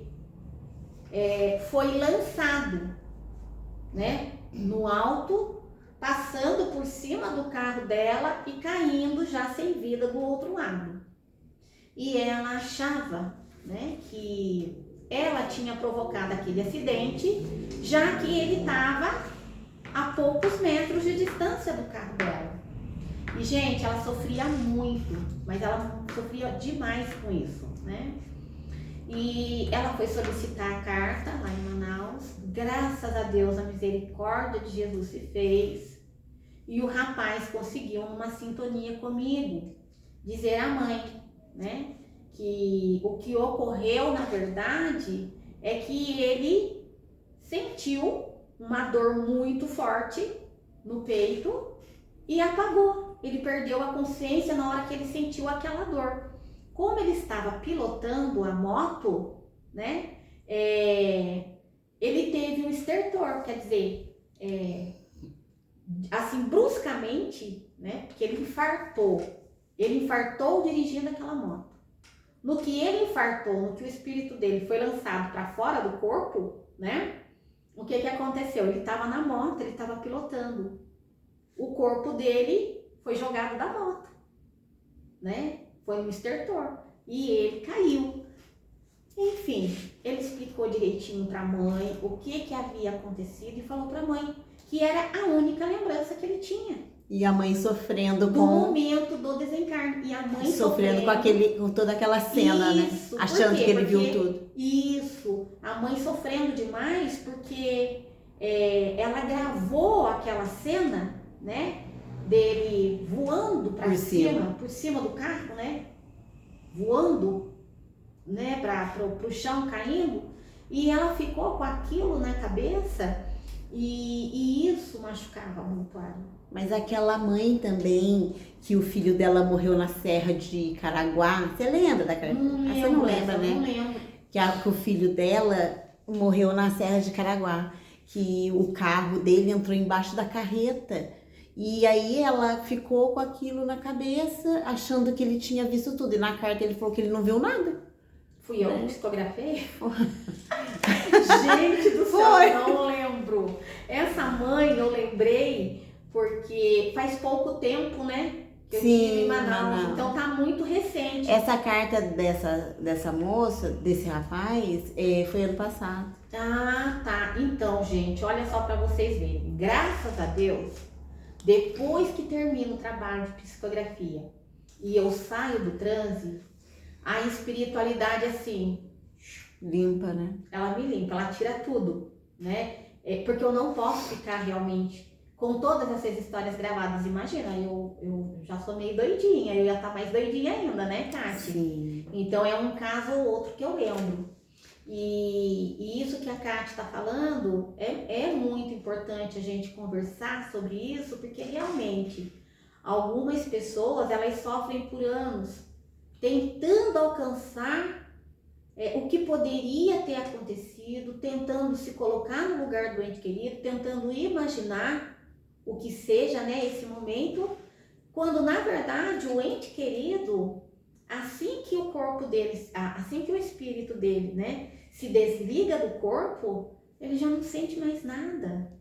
foi lançado, né, no alto, passando por cima do carro dela e caindo já sem vida do outro lado. E ela achava, né, que ela tinha provocado aquele acidente, já que ele estava a poucos metros de distância do carro dela. E, gente, ela sofria muito, mas ela sofria demais com isso, né? E ela foi solicitar a carta lá em Manaus. Graças a Deus, a misericórdia de Jesus se fez. E o rapaz conseguiu, numa sintonia comigo, dizer à mãe, né, que o que ocorreu, na verdade, é que ele sentiu uma dor muito forte no peito e apagou. Ele perdeu a consciência na hora que ele sentiu aquela dor. Como ele estava pilotando a moto, né, ele teve um estertor, quer dizer, assim, bruscamente, né? Porque ele infartou dirigindo aquela moto. No que ele infartou, no que o espírito dele foi lançado para fora do corpo, né? O que aconteceu? Ele estava na moto, ele estava pilotando. O corpo dele foi jogado da moto, né? Foi no estertor e ele caiu. Enfim, ele explicou direitinho para a mãe o que havia acontecido e falou para a mãe que era a única lembrança que ele tinha. E a mãe sofrendo do momento do desencarne. E a mãe sofrendo com toda aquela cena, isso, né? Achando que ele viu tudo. Isso. A mãe sofrendo demais porque ela gravou aquela cena, né? Dele voando para cima, por cima do carro, né? Voando, né? Para o chão, caindo. E ela ficou com aquilo na cabeça e isso machucava muito ela. Mas aquela mãe também, que o filho dela morreu na Serra de Caraguá, você lembra daquela? Você não lembra, né? Não lembro. Que o filho dela morreu na Serra de Caraguá, que o carro dele entrou embaixo da carreta. E aí ela ficou com aquilo na cabeça, achando que ele tinha visto tudo. E na carta ele falou que ele não viu nada. Fui eu que psicografei? Gente do céu, não lembro. Essa mãe eu lembrei porque faz pouco tempo, né? Que eu estive em Manaus. Então tá muito recente. Essa carta dessa moça, desse rapaz, foi ano passado. Ah, tá. Então, gente, olha só pra vocês verem. Graças a Deus, depois que termino o trabalho de psicografia e eu saio do transe, a espiritualidade, assim... limpa, né? Ela me limpa, ela tira tudo, né? Porque eu não posso ficar realmente com todas essas histórias gravadas. Imagina, eu já sou meio doidinha, eu ia estar mais doidinha ainda, né, Kátia? Sim. Então é um caso ou outro que eu lembro. E isso que a Kátia está falando é muito importante a gente conversar sobre isso, porque realmente algumas pessoas, elas sofrem por anos tentando alcançar o que poderia ter acontecido, tentando se colocar no lugar do ente querido, tentando imaginar o que seja, né, esse momento, quando na verdade o ente querido, assim que o corpo dele, assim que o espírito dele, né, se desliga do corpo, ele já não sente mais nada.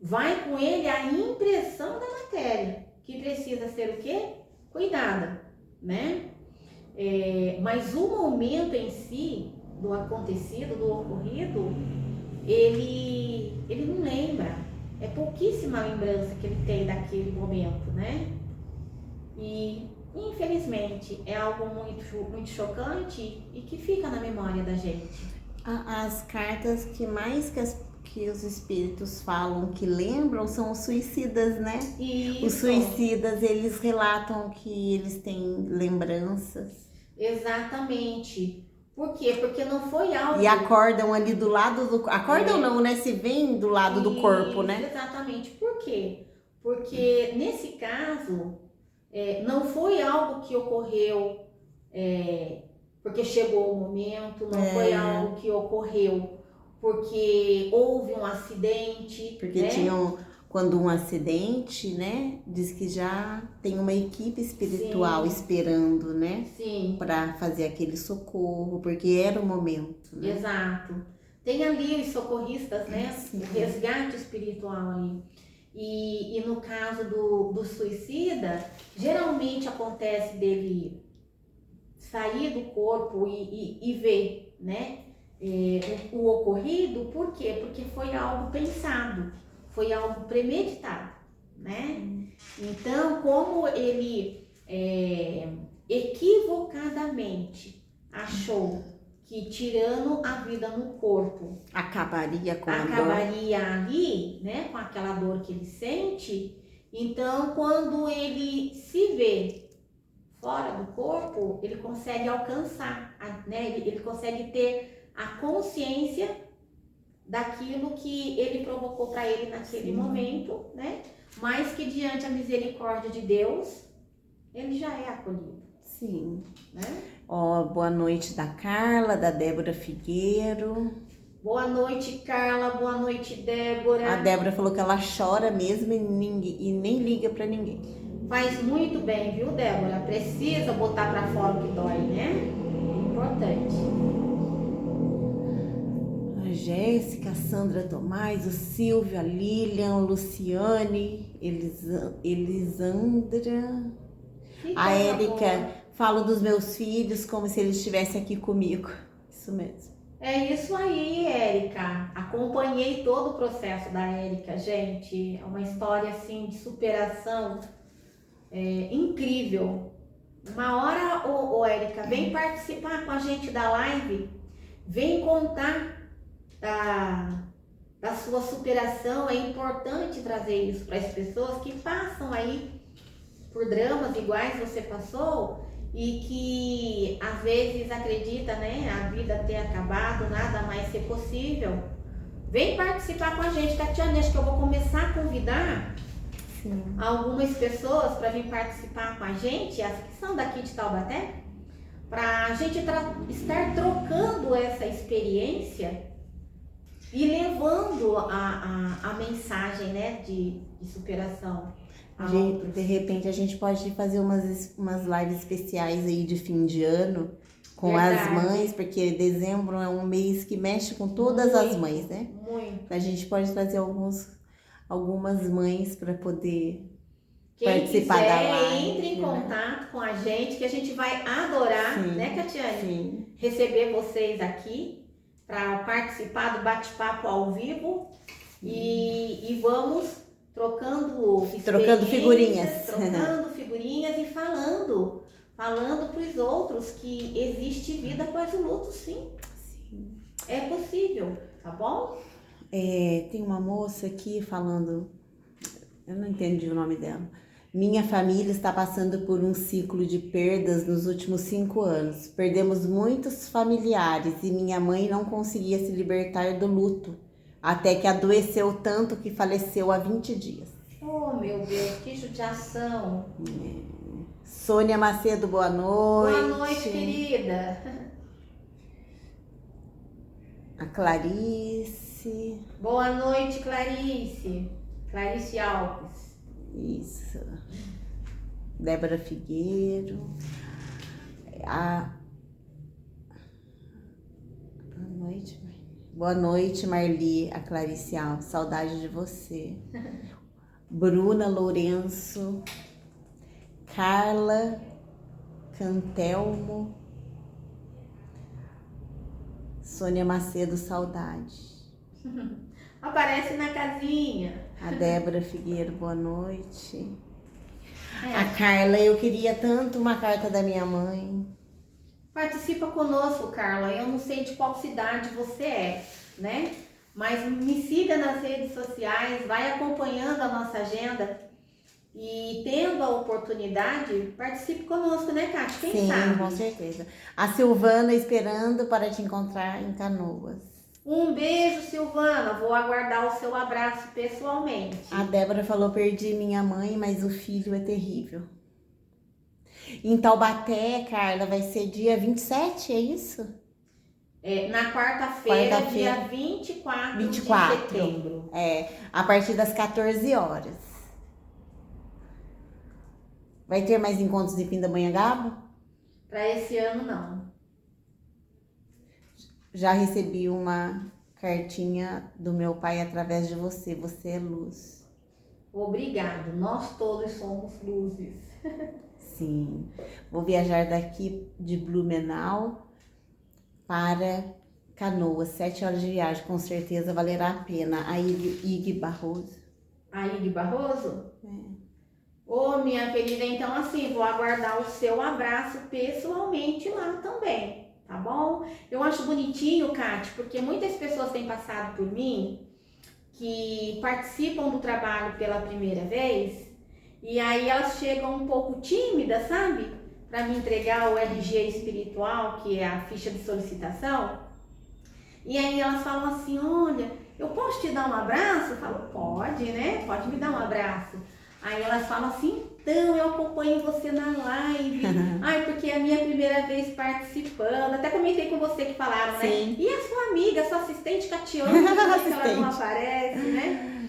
Vai com ele a impressão da matéria, que precisa ser o quê? Cuidada, né? Mas o momento em si, do acontecido, do ocorrido, ele não lembra. É pouquíssima lembrança que ele tem daquele momento, né? E, infelizmente, é algo muito, muito chocante e que fica na memória da gente. As cartas que mais que os espíritos falam que lembram são os suicidas, né? Isso. Os suicidas, eles relatam que eles têm lembranças. Exatamente. Por quê? Porque não foi algo... E acordam ali do lado do... Acordam não, né? Se vem do lado do corpo, né? Exatamente. Por quê? Porque nesse caso, não foi algo que ocorreu porque chegou o momento, não foi algo que ocorreu porque houve um acidente. Porque né? Quando um acidente, né? Diz que já tem uma equipe espiritual esperando, né? Sim. Para fazer aquele socorro, porque era o momento, né? Exato. Tem ali os socorristas, né? Sim. O resgate espiritual ali. E no caso do suicida, geralmente acontece dele sair do corpo e ver, né? O ocorrido, por quê? Porque foi algo pensado, foi algo premeditado, né? Então, como ele equivocadamente achou que tirando a vida no corpo acabaria com ali, né, com aquela dor que ele sente, então quando ele se vê fora do corpo, ele consegue alcançar, né, ele consegue ter a consciência daquilo que ele provocou para ele naquele momento, né, mas que diante da misericórdia de Deus, ele já é acolhido. Sim. Né? Boa noite da Carla, da Débora Figueiro. Boa noite, Carla. Boa noite, Débora. A Débora falou que ela chora mesmo e nem liga pra ninguém. Faz muito bem, viu, Débora? Precisa botar pra fora o que dói, né? É importante. A Jéssica, a Sandra Tomás, o Silvio, a Lilian, o Luciane, Elisandra, Que a coisa Érica. boa. Falo dos meus filhos como se eles estivessem aqui comigo. Isso mesmo. É isso aí, Érica. Acompanhei todo o processo da Érica, gente. É uma história assim de superação incrível. Uma hora, Érica, vem participar com a gente da live, vem contar da sua superação. É importante trazer isso para as pessoas que passam aí por dramas iguais você passou e que às vezes acredita, né, a vida ter acabado, nada mais ser possível. Vem participar com a gente, Tatiana. Acho que eu vou começar a convidar algumas pessoas para vir participar com a gente, as que são daqui de Taubaté, para a gente estar trocando essa experiência e levando a mensagem, né, de superação. De repente a gente pode fazer umas lives especiais aí de fim de ano com Verdade. as mães, porque dezembro é um mês que mexe com todas as mães, né? Muito. A gente pode trazer algumas mães para poder Quem participar quiser, da live. entre em contato com a gente, que a gente vai adorar, Sim, né, Catiane? Sim. Receber vocês aqui para participar do bate-papo ao vivo e vamos trocando figurinhas. trocando figurinhas e falando para os outros que existe vida após o luto, sim. É possível, tá bom? Tem uma moça aqui falando, eu não entendi o nome dela. Minha família está passando por um ciclo de perdas nos últimos 5 anos. Perdemos muitos familiares e minha mãe não conseguia se libertar do luto, até que adoeceu tanto que faleceu há 20 dias. Oh, meu Deus, que judiação. Sônia Macedo, boa noite. Boa noite, querida. A Clarice. Boa noite, Clarice. Clarice Alves. Isso. Débora Figueiro. Boa noite, Marli. A Clarice Alves. Saudade de você. Bruna Lourenço. Carla Cantelmo. Sônia Macedo, saudade. Aparece na casinha. A Débora Figueiro, boa noite. A Carla, eu queria tanto uma carta da minha mãe. Participa conosco, Carla. Eu não sei de qual cidade você é, né? Mas me siga nas redes sociais, vai acompanhando a nossa agenda e tendo a oportunidade, participe conosco, né, Cátia? Quem sabe? Sim, com certeza. A Silvana esperando para te encontrar em Canoas. Um beijo, Silvana. Vou aguardar o seu abraço pessoalmente. A Débora falou, perdi minha mãe, mas o filho é terrível. Em Taubaté, Carla, vai ser dia 27, é isso? Na quarta-feira, dia 24 de setembro. A partir das 14 horas. Vai ter mais encontros de Pindamonhangaba? Para esse ano, não. Já recebi uma cartinha do meu pai através de você. Você é luz. Obrigado. Nós todos somos luzes. Sim. Vou viajar daqui de Blumenau para Canoas. 7 horas de viagem. Com certeza valerá a pena. A Ig Barroso. A Ig Barroso? Ô, minha querida, então assim, vou aguardar o seu abraço pessoalmente lá também. Tá bom? Eu acho bonitinho, Cátia, porque muitas pessoas têm passado por mim que participam do trabalho pela primeira vez e aí elas chegam um pouco tímidas, sabe? Para me entregar o RG espiritual, que é a ficha de solicitação. E aí elas falam assim, olha, eu posso te dar um abraço? Eu falo, pode, né? Pode me dar um abraço. Aí elas falam assim, então eu acompanho você na live. Ai, porque é a minha primeira vez participando. Até comentei com você que falaram, né? Sim. E a sua amiga, sua assistente Catiana, que ela não aparece, né?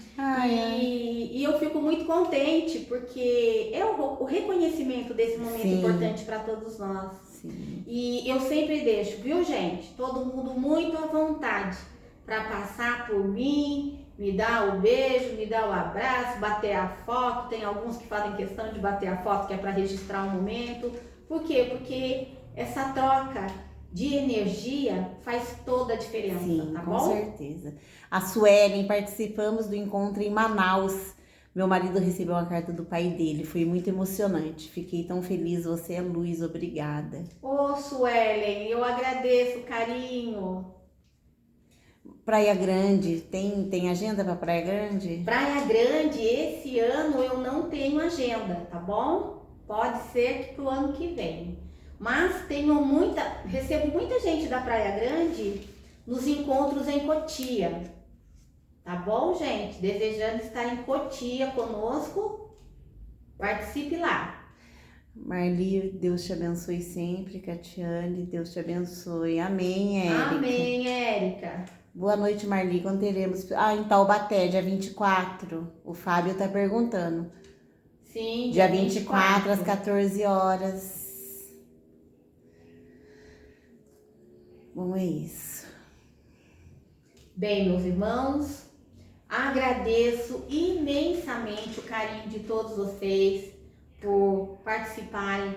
E eu fico muito contente, porque é o reconhecimento desse momento Sim. importante para todos nós. Sim. E eu sempre deixo, viu, gente? Todo mundo muito à vontade para passar por mim, me dar o beijo, me dar o abraço, bater a foto. Tem alguns que fazem questão de bater a foto, que é para registrar um momento. Por quê? Porque essa troca de energia faz toda a diferença, Sim, tá com bom? certeza. A Suelen, participamos do encontro em Manaus. Meu marido recebeu uma carta do pai dele, foi muito emocionante. Fiquei tão feliz, você é luz, obrigada. Ô, Suelen, eu agradeço o carinho. Praia Grande, tem agenda para Praia Grande? Praia Grande, esse ano eu não tenho agenda, tá bom? Pode ser que pro ano que vem. Mas recebo muita gente da Praia Grande nos encontros em Cotia. Tá bom, gente? Desejando estar em Cotia conosco, participe lá. Marli, Deus te abençoe sempre. Catiane, Deus te abençoe. Amém, Érica. Amém, Érica. Boa noite, Marli. Quando teremos? Em Taubaté, dia 24. O Fábio tá perguntando. Sim, Dia 24, às 14 horas. Bom, é isso. Bem, meus irmãos, agradeço imensamente o carinho de todos vocês por participarem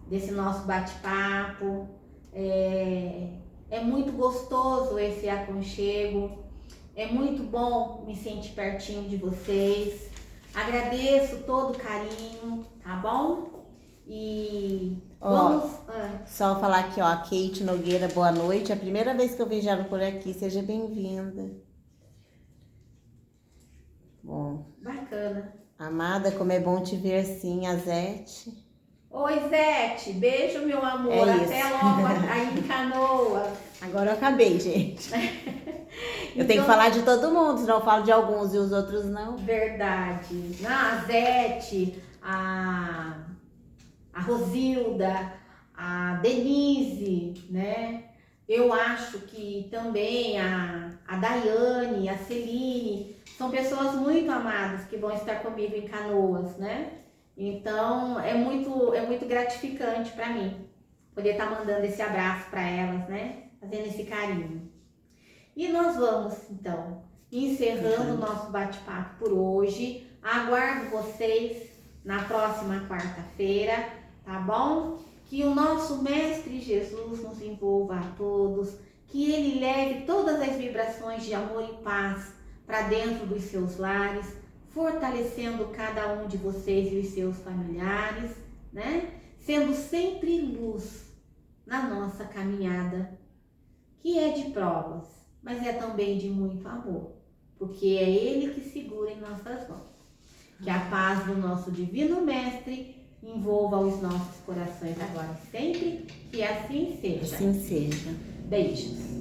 desse nosso bate-papo. É muito gostoso esse aconchego, é muito bom me sentir pertinho de vocês. Agradeço todo o carinho, tá bom? E vamos... Só falar aqui, ó, a Kate Nogueira, boa noite. É a primeira vez que eu vejo ela por aqui, seja bem-vinda. Bom. Bacana. Amada, como é bom te ver assim, a Zete. Oi, Zete, beijo, meu amor. Até logo aí em Canoas. Agora eu acabei, gente. Eu tenho que falar de todo mundo, senão eu falo de alguns e os outros não. Verdade. A Zete, a Rosilda, a Denise, né? Eu acho que também a Daiane, a Celine, são pessoas muito amadas que vão estar comigo em Canoas, né? Então é muito gratificante para mim poder estar mandando esse abraço para elas, né? Fazendo esse carinho. E nós vamos então encerrando o nosso bate-papo por hoje. Aguardo vocês na próxima quarta-feira, tá bom? Que o nosso Mestre Jesus nos envolva a todos, que Ele leve todas as vibrações de amor e paz para dentro dos seus lares, fortalecendo cada um de vocês e os seus familiares, né? Sendo sempre luz na nossa caminhada, que é de provas, mas é também de muito amor, porque é Ele que segura em nossas mãos. Que a paz do nosso Divino Mestre envolva os nossos corações agora e sempre, que assim seja. Assim seja. Beijos.